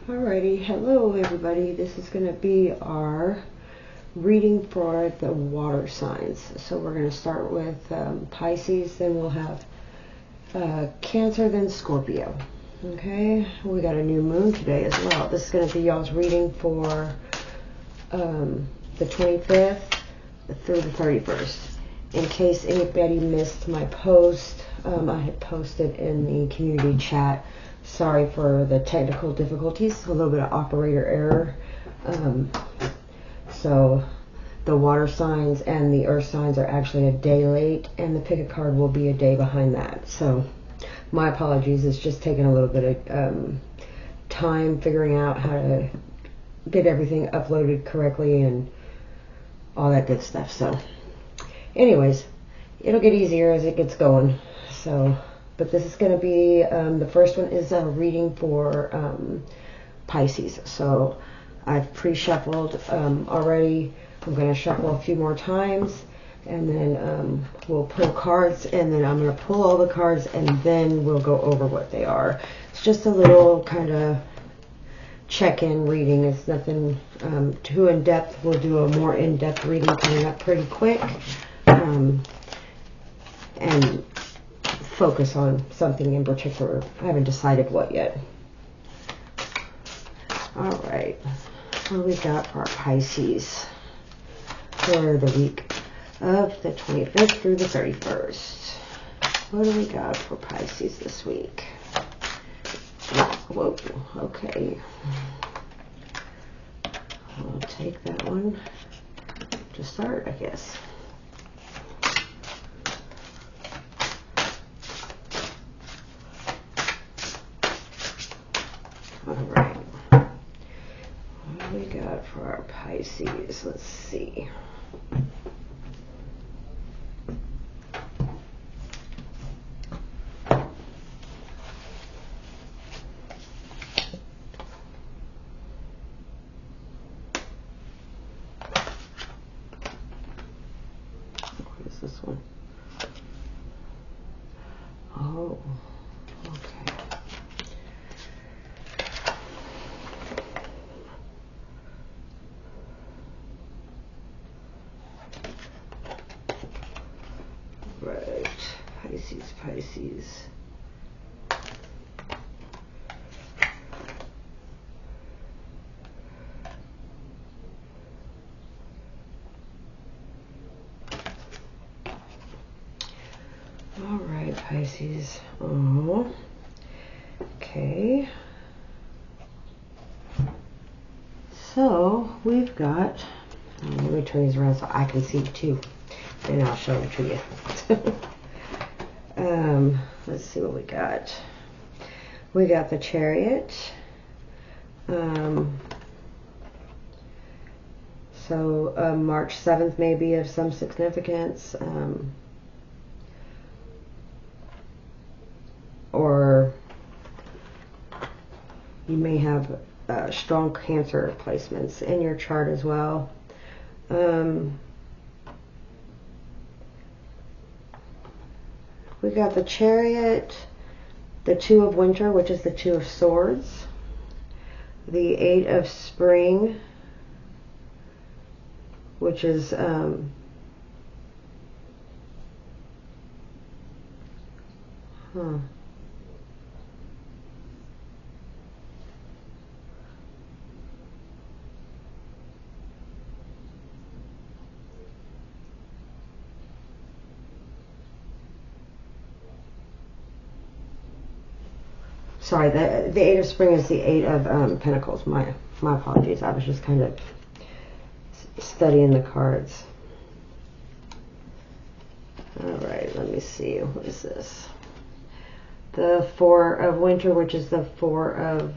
Alrighty, hello everybody. This is going to be our reading for the water signs. So we're going to start with Pisces, then we'll have Cancer, then Scorpio. Okay, we got a new moon today as well. This is going to be y'all's reading for the 25th through the 31st. In case anybody missed my post, I had posted in the community chat. Sorry for the technical difficulties, a little bit of operator error. So the water signs and the earth signs are actually a day late, and the pick a card will be a day behind that. So my apologies, it's just taking a little bit of time figuring out how to get everything uploaded correctly and all that good stuff. So anyways, it'll get easier as it gets going. So but this is going to be, the first one is a reading for Pisces. So I've pre-shuffled already. I'm going to shuffle a few more times, and then we'll pull cards, and then I'm going to pull all the cards, and then we'll go over what they are. It's just a little kind of check-in reading. It's nothing too in-depth. We'll do a more in-depth reading coming up pretty quick. And focus on something in particular. I haven't decided what yet. Alright, what do we got for our Pisces for the week of the 25th through the 31st? What do we got for Pisces this week? Whoa, okay. I'll take that one to start, I guess. Alright, what do we got for our Pisces? Let's see. What is this one? Oh, okay. Right, Pisces. All right, Pisces. Oh, okay. So we've got. Let me turn these around so I can see too. And I'll show them to you. Let's see what we got. We got the Chariot. So March 7th may be of some significance. Or you may have strong Cancer placements in your chart as well. We got the Chariot, the Two of Winter, which is the Two of Swords, the Eight of Spring, which is sorry, the Eight of Spring is the Eight of Pentacles. My apologies. I was just kind of studying the cards. Alright, let me see. What is this? The Four of Winter, which is the Four of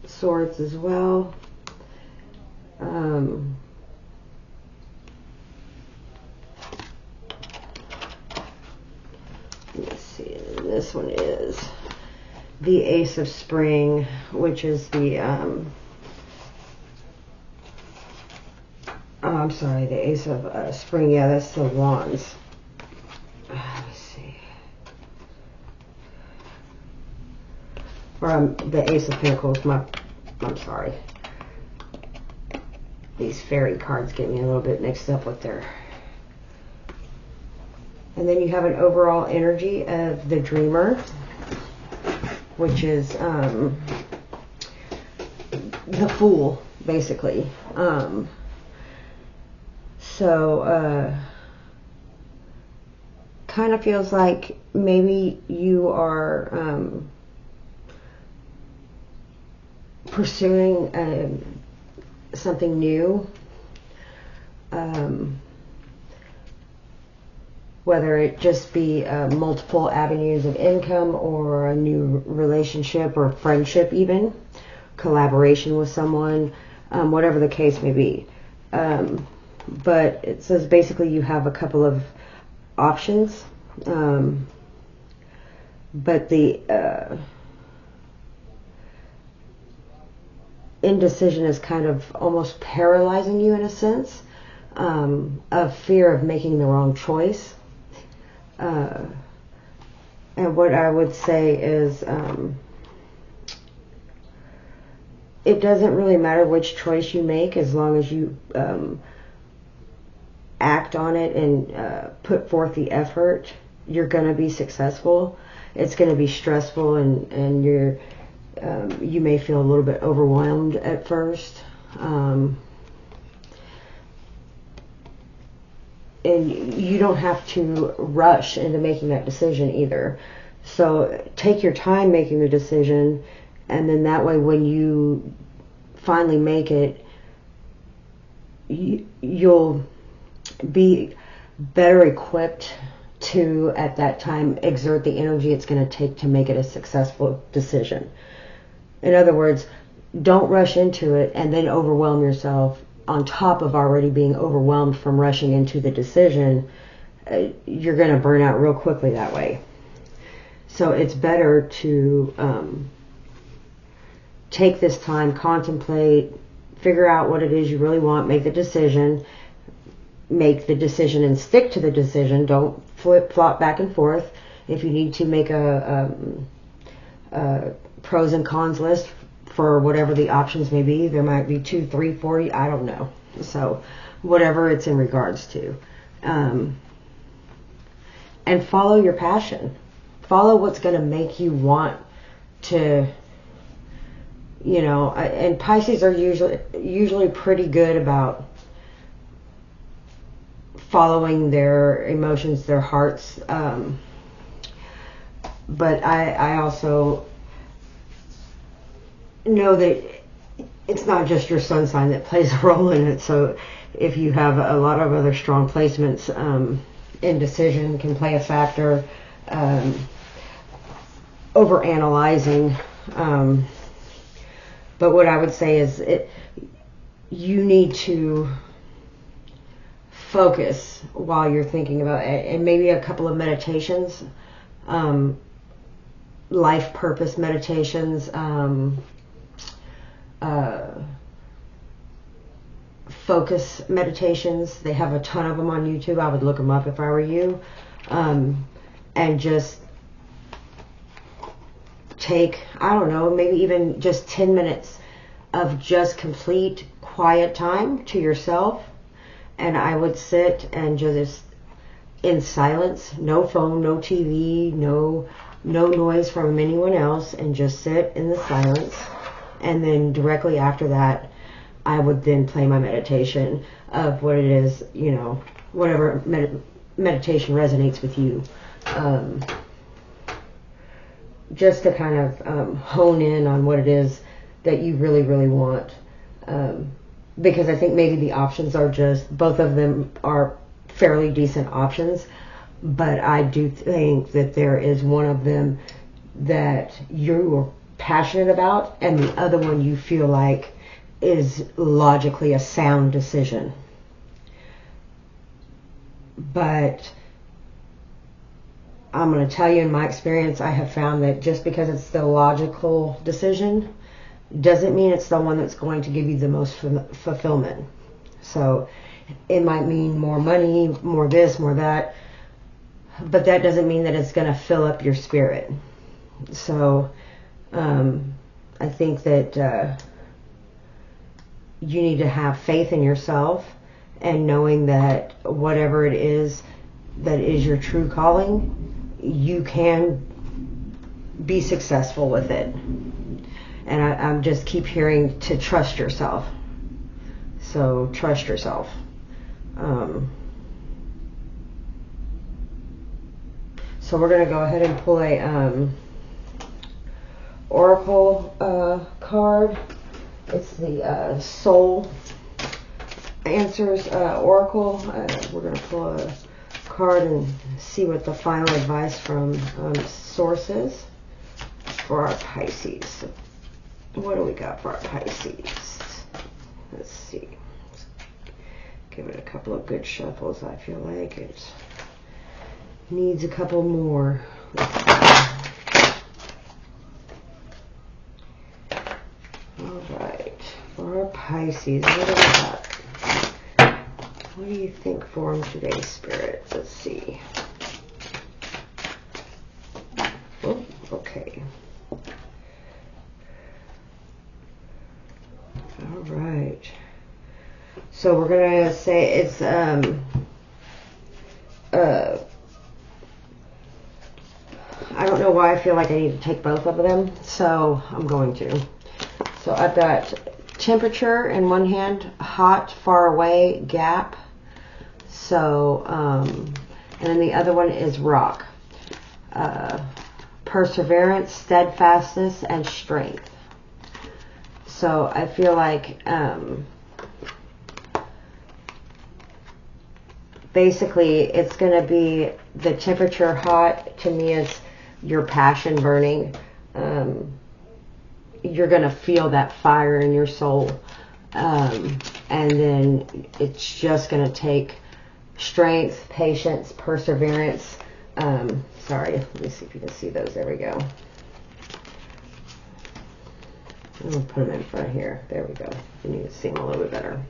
Swords as well. Let's see. This one is the Ace of Spring, which is the I'm sorry, the Ace of Spring. Yeah, that's the Wands. Let me see. Or the Ace of Pentacles. My I'm sorry. These fairy cards get me a little bit mixed up with their... And then you have an overall energy of the dreamer, which is the Fool, basically. Kind of feels like maybe you are pursuing something new, whether it just be multiple avenues of income or a new relationship or friendship, even collaboration with someone, whatever the case may be. But it says basically you have a couple of options, but the indecision is kind of almost paralyzing you in a sense, of fear of making the wrong choice. And what I would say is, it doesn't really matter which choice you make as long as you act on it and put forth the effort. You're going to be successful. It's going to be stressful, and you may feel a little bit overwhelmed at first. And you don't have to rush into making that decision either. So take your time making the decision, and then that way when you finally make it, you'll be better equipped to, at that time, exert the energy it's going to take to make it a successful decision. In other words, don't rush into it and then overwhelm yourself on top of already being overwhelmed from rushing into the decision. You're going to burn out real quickly that way. So it's better to take this time, contemplate, figure out what it is you really want, make the decision and stick to the decision. Don't flip-flop back and forth. If you need to make a pros and cons list for whatever the options may be, there might be 2, 3, 4, I don't know. So whatever it's in regards to. And follow your passion. Follow what's going to make you want to, and Pisces are usually pretty good about following their emotions, their hearts. But I also know that it's not just your sun sign that plays a role in it. So if you have a lot of other strong placements, indecision can play a factor, overanalyzing. But what I would say is you need to focus while you're thinking about it, and maybe a couple of meditations, life purpose meditations, focus meditations. They have a ton of them on YouTube. I would look them up if I were you, and just take, I don't know, maybe even just 10 minutes of just complete quiet time to yourself. And I would sit and just in silence, no phone, no TV, no noise from anyone else, and just sit in the silence. And then directly after that, I would then play my meditation of what it is, whatever meditation resonates with you. Just to kind of hone in on what it is that you really, really want. Because I think maybe the options are just, both of them are fairly decent options, but I do think that there is one of them that you're passionate about, and the other one you feel like is logically a sound decision. But I'm going to tell you, in my experience, I have found that just because it's the logical decision doesn't mean it's the one that's going to give you the most fulfillment. So it might mean more money, more this, more that, but that doesn't mean that it's going to fill up your spirit. So I think that you need to have faith in yourself and knowing that whatever it is that is your true calling, you can be successful with it. And I'm just keep hearing to trust yourself. So trust yourself. So we're going to go ahead and pull a oracle card. It's the Soul Answers Oracle. We're going to pull a card and see what the final advice from Source is for our Pisces. What do we got for our Pisces? Let's see. Let's give it a couple of good shuffles. I feel like it needs a couple more. Alright, for our Pisces, what do we got? What do you think for them today, Spirit? Let's see. Oh, okay. Alright. So we're going to say it's I don't know why I feel like I need to take both of them, so I'm going to. So I've got temperature in one hand, hot, far away, gap. So, and then the other one is rock. Perseverance, steadfastness, and strength. So I feel like basically it's going to be the temperature hot to me is your passion burning. You're going to feel that fire in your soul. And then it's just going to take strength, patience, perseverance. Sorry, let me see if you can see those. There we go. I'm going to put them in front here. There we go. You need to see them a little bit better.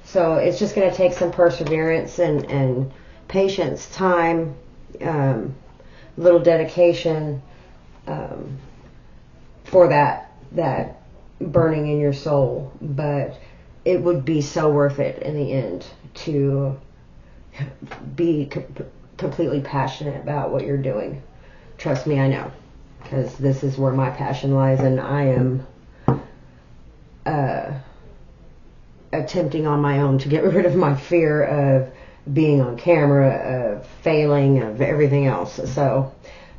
So it's just going to take some perseverance and patience, time, little dedication for that burning in your soul. But it would be so worth it in the end to be completely passionate about what you're doing. Trust me, I know. Because this is where my passion lies, and I am attempting on my own to get rid of my fear of being on camera, of failing, of everything else. So,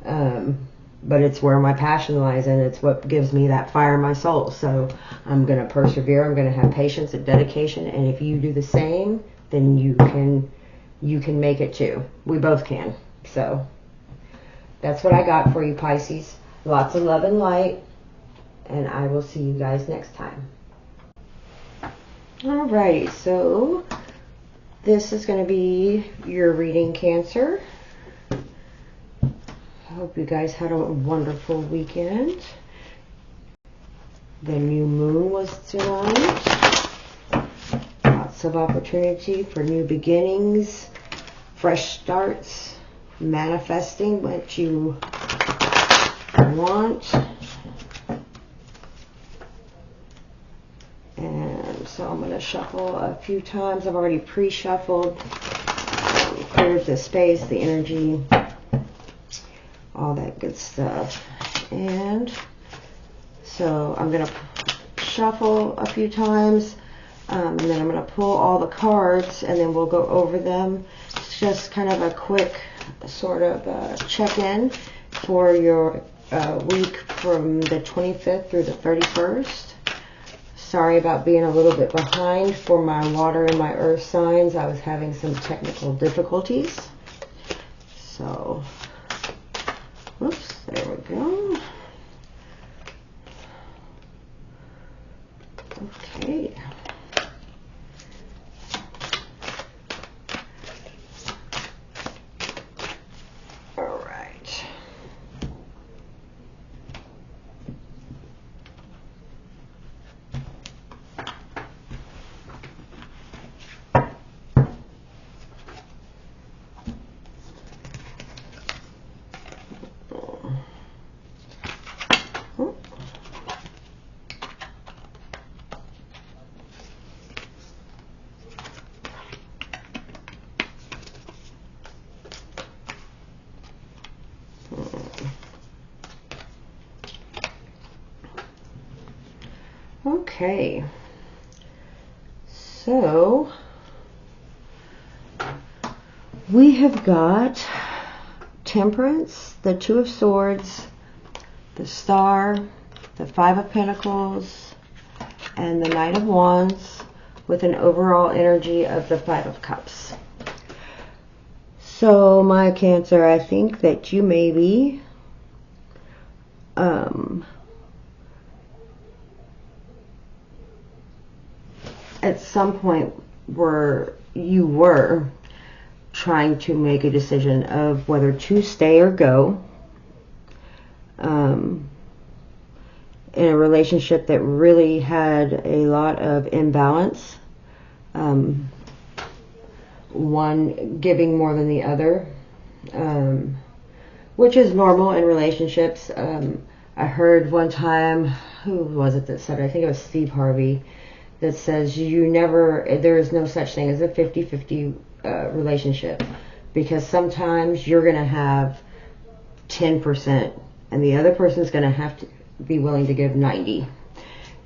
but it's where my passion lies, and it's what gives me that fire in my soul. So I'm going to persevere. I'm going to have patience and dedication, and if you do the same, then you can make it too. We both can. So that's what I got for you, Pisces. Lots of love and light, and I will see you guys next time. Alrighty, so this is going to be your reading, Cancer. I hope you guys had a wonderful weekend. The new moon was tonight. Lots of opportunity for new beginnings, fresh starts, manifesting what you want. And so I'm going to shuffle a few times. I've already pre-shuffled, cleared the space, the energy, all that good stuff. And so I'm going to shuffle a few times, and then I'm going to pull all the cards, and then we'll go over them. It's just kind of a quick sort of check-in for your week from the 25th through the 31st. Sorry about being a little bit behind for my water and my earth signs. I was having some technical difficulties. So, whoops, there we go. Okay. All right. Okay. So we have got Temperance, the Two of Swords, the Star, the Five of Pentacles, and the Knight of Wands, with an overall energy of the Five of Cups. So my Cancer, I think that you may be at some point where you were trying to make a decision of whether to stay or go in a relationship that really had a lot of imbalance, one giving more than the other, which is normal in relationships. I heard one time, who was it that said, I think it was Steve Harvey, that says there is no such thing as a 50-50 relationship, because sometimes you're going to have 10% and the other person's going to have to be willing to give 90,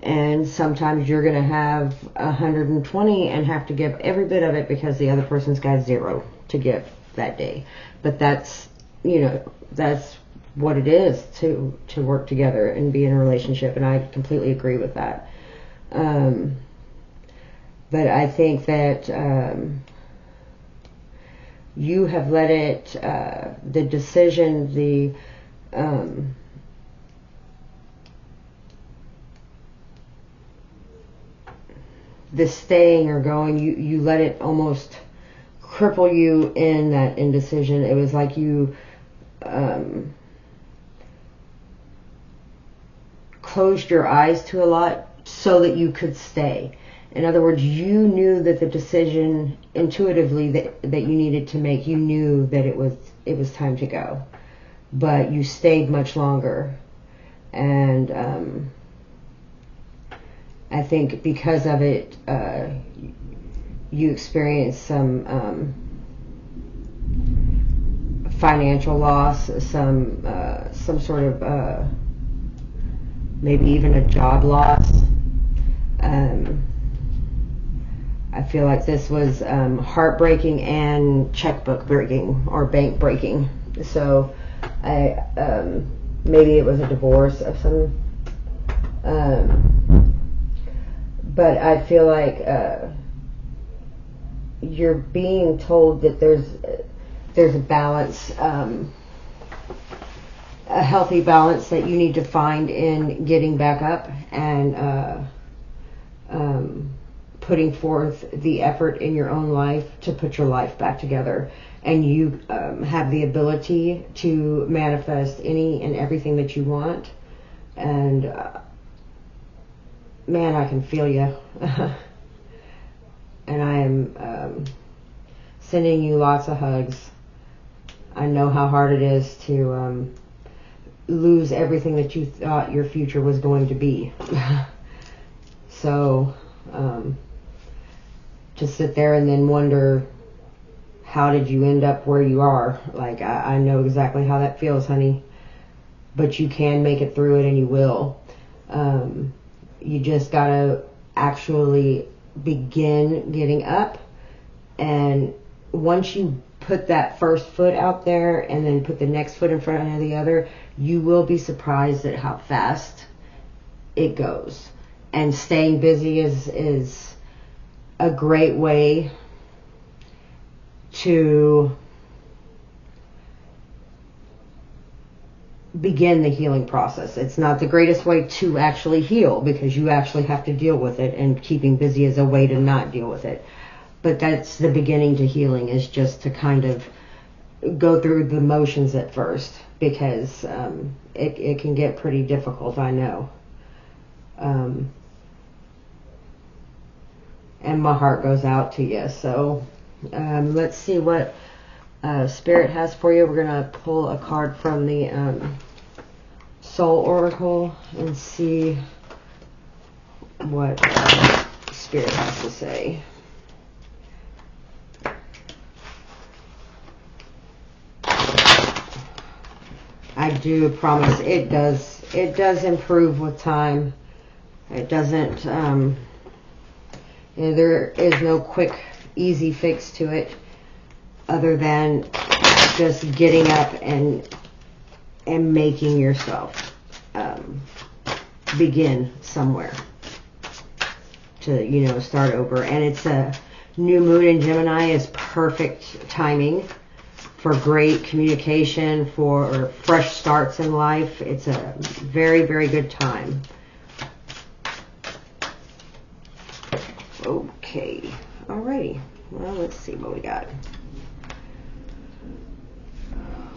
and sometimes you're going to have 120 and have to give every bit of it because the other person's got 0 to give that day. But that's, that's what it is to work together and be in a relationship, and I completely agree with that. But I think that you have let it, the decision, the staying or going, you let it almost cripple you in that indecision. It was like you closed your eyes to a lot so that you could stay. In other words, you knew that the decision intuitively that you needed to make, you knew that it was time to go, but you stayed much longer. And I think because of it, you experienced some financial loss, some sort of maybe even a job loss. I feel like this was heartbreaking and checkbook breaking or bank breaking. So maybe it was a divorce of some. But I feel like you're being told that there's a balance, a healthy balance that you need to find in getting back up and putting forth the effort in your own life to put your life back together. And you have the ability to manifest any and everything that you want. And man, I can feel you. And I am sending you lots of hugs. I know how hard it is to lose everything that you thought your future was going to be. So to sit there and then wonder, how did you end up where you are? Like, I know exactly how that feels, honey. But you can make it through it, and you will. You just gotta actually begin getting up. And once you put that first foot out there and then put the next foot in front of the other, you will be surprised at how fast it goes. And staying busy is a great way to begin the healing process. It's not the greatest way to actually heal, because you actually have to deal with it, and keeping busy is a way to not deal with it. But that's the beginning to healing, is just to kind of go through the motions at first, because it can get pretty difficult, I know. And my heart goes out to you. So let's see what Spirit has for you. We're going to pull a card from the Soul Oracle and see what Spirit has to say. I do promise it does improve with time. It doesn't, there is no quick, easy fix to it other than just getting up and making yourself begin somewhere to, you know, start over. And it's a new moon in Gemini is perfect timing for great communication, for fresh starts in life. It's a very, very good time. Okay, alrighty. Well, let's see what we got.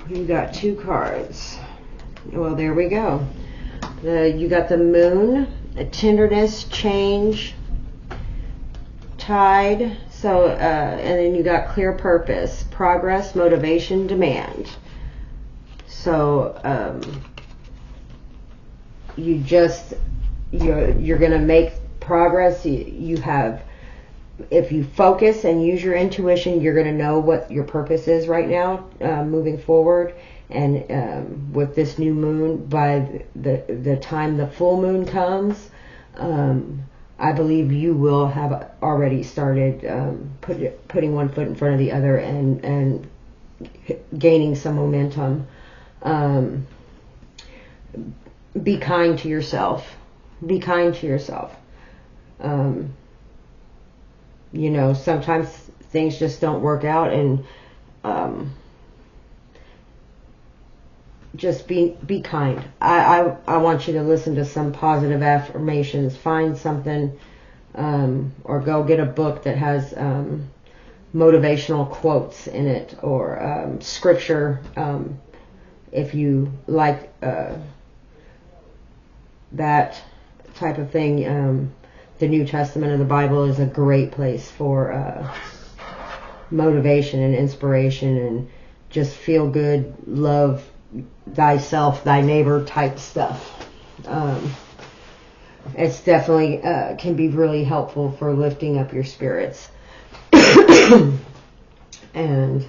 You got 2 cards. Well, there we go. You got the moon, a tenderness, change, tide. So, and then you got clear purpose, progress, motivation, demand. So, you're going to make progress. You have, if you focus and use your intuition, you're going to know what your purpose is right now, moving forward. And with this new moon, by the time the full moon comes, I believe you will have already started putting one foot in front of the other and gaining some momentum. Be kind to yourself. Be kind to yourself. You know, sometimes things just don't work out, and just be kind. I want you to listen to some positive affirmations. Find something, or go get a book that has motivational quotes in it, or scripture. If you like that type of thing, the New Testament of the Bible is a great place for motivation and inspiration, and just feel good, love thyself, thy neighbor type stuff. It's definitely can be really helpful for lifting up your spirits. And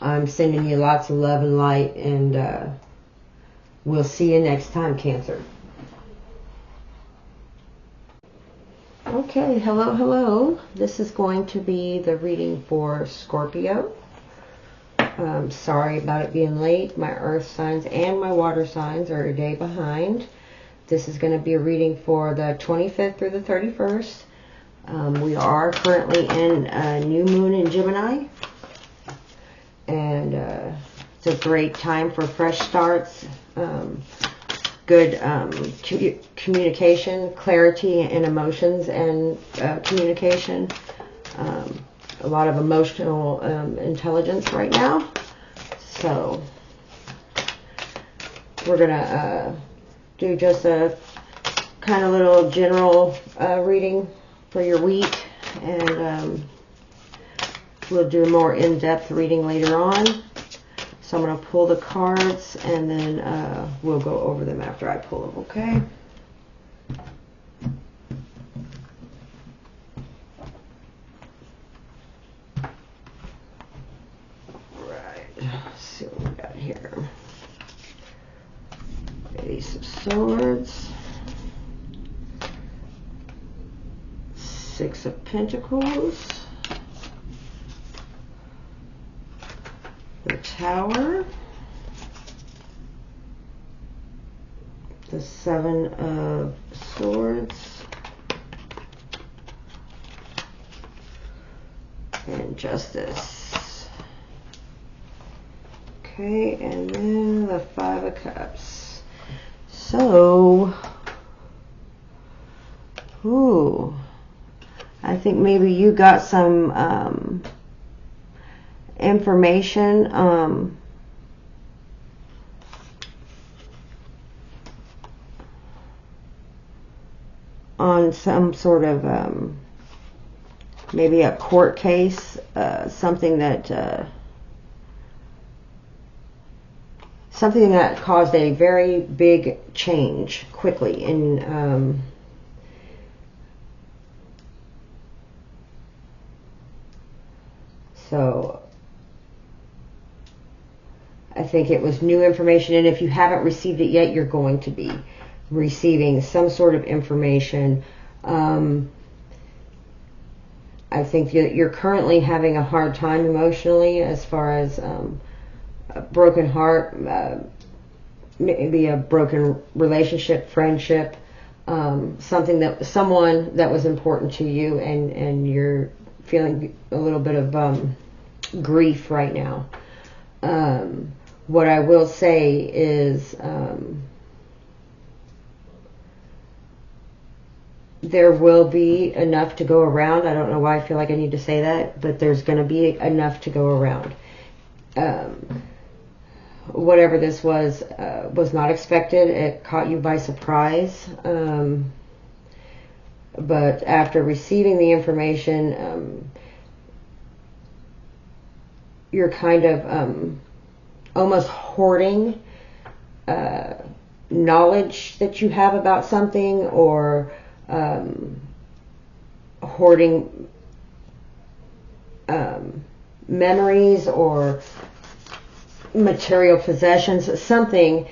I'm sending you lots of love and light, and we'll see you next time, Cancer. Okay, hello. This is going to be the reading for Scorpio. Sorry about it being late. My earth signs and my water signs are a day behind. This is going to be a reading for the 25th through the 31st. We are currently in a new moon in Gemini. And it's a great time for fresh starts. Good communication, clarity in emotions and communication. A lot of emotional intelligence right now. So we're going to do just a kind of little general reading for your week. And we'll do a more in-depth reading later on. So I'm going to pull the cards, and then we'll go over them after I pull them, okay? Right. Let's see what we got here. Ace of Swords. 6 of Pentacles. The Tower, the 7 of Swords, and Justice. Okay, and then the 5 of Cups. So, I think maybe you got some information on some sort of maybe a court case, something that caused a very big change quickly in so I think it was new information, and if you haven't received it yet, you're going to be. receiving some sort of information. I think you're currently having a hard time emotionally as far as a broken heart, maybe a broken relationship, friendship, someone that was important to you, and you're feeling a little bit of grief right now. What I will say is there will be enough to go around. I don't know why I feel like I need to say that, but there's going to be enough to go around. Whatever this was not expected. It caught you by surprise. But after receiving the information, you're kind of almost hoarding knowledge that you have about something, or hoarding memories or material possessions, something,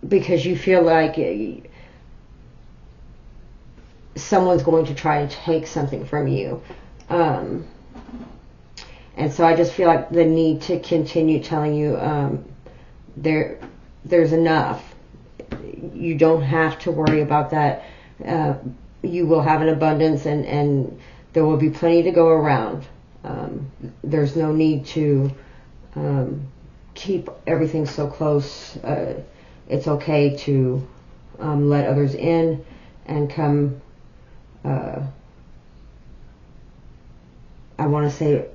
because you feel like someone's going to try to take something from you. And so I just feel like the need to continue telling you there's enough. You don't have to worry about that. You will have an abundance, and there will be plenty to go around. There's no need to keep everything so close. It's okay to let others in and come, I want to say,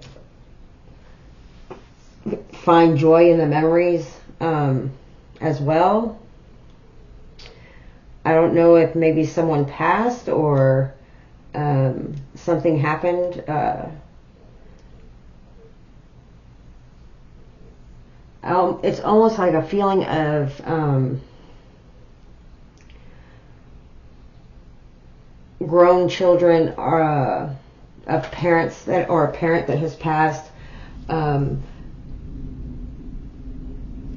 find joy in the memories as well. I don't know if maybe someone passed or something happened. It's almost like a feeling of grown children, or of parents that, or a parent that has passed,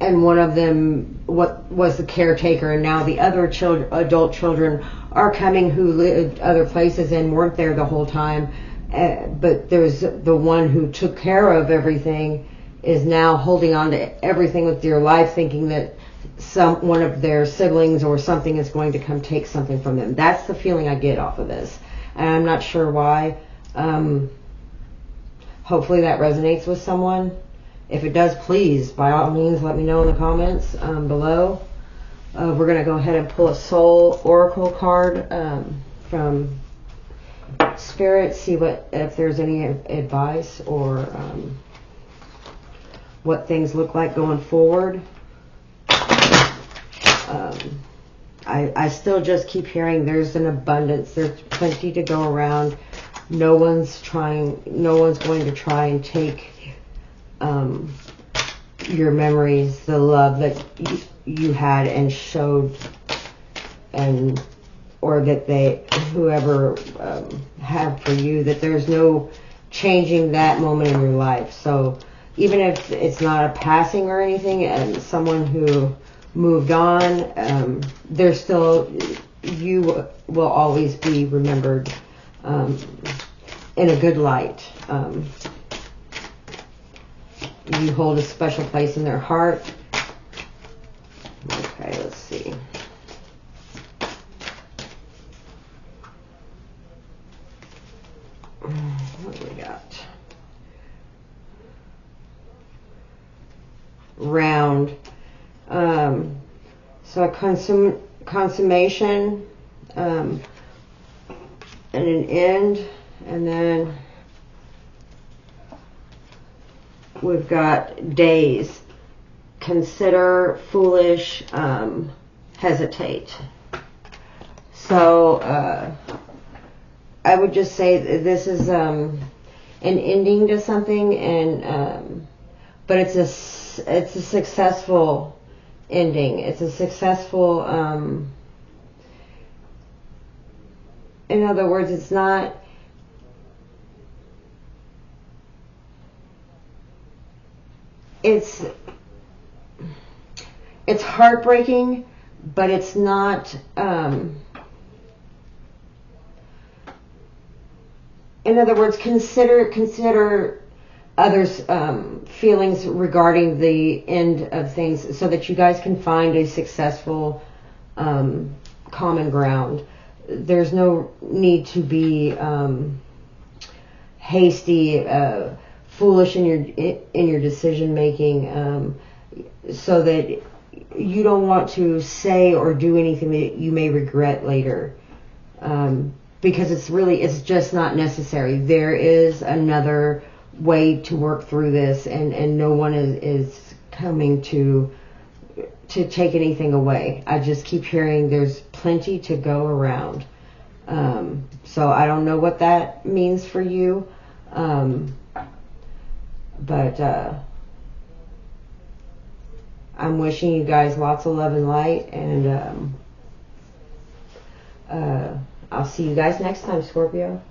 and one of them was the caretaker, and now the other adult children are coming who lived other places and weren't there the whole time. But there's the one who took care of everything is now holding on to everything with their life, thinking that one of their siblings or something is going to come take something from them. That's the feeling I get off of this, and I'm not sure why. Hopefully that resonates with someone. If it does, please, by all means, let me know in the comments below. We're going to go ahead and pull a Soul Oracle card from Spirit, see if there's any advice or what things look like going forward. I still just keep hearing there's an abundance. There's plenty to go around. No one's going to try and take your memories, the love that you had and showed, or that whoever had for you, that there's no changing that moment in your life. So even if it's not a passing or anything, and someone who moved on, there's still, you will always be remembered in a good light. You hold a special place in their heart. Okay, let's see. What do we got? Round. So a consummation and an end, and then we've got days. Consider, foolish, hesitate. So I would just say that this is an ending to something, and but it's a successful ending. It's a successful. In other words, it's not. it's heartbreaking, but it's not, in other words, consider others' feelings regarding the end of things so that you guys can find a successful common ground. There's no need to be hasty, foolish in your decision making, so that you don't want to say or do anything that you may regret later, because it's just not necessary. There is another way to work through this, and no one is coming to take anything away. I just keep hearing there's plenty to go around. So I don't know what that means for you, but I'm wishing you guys lots of love and light, and I'll see you guys next time, Scorpio.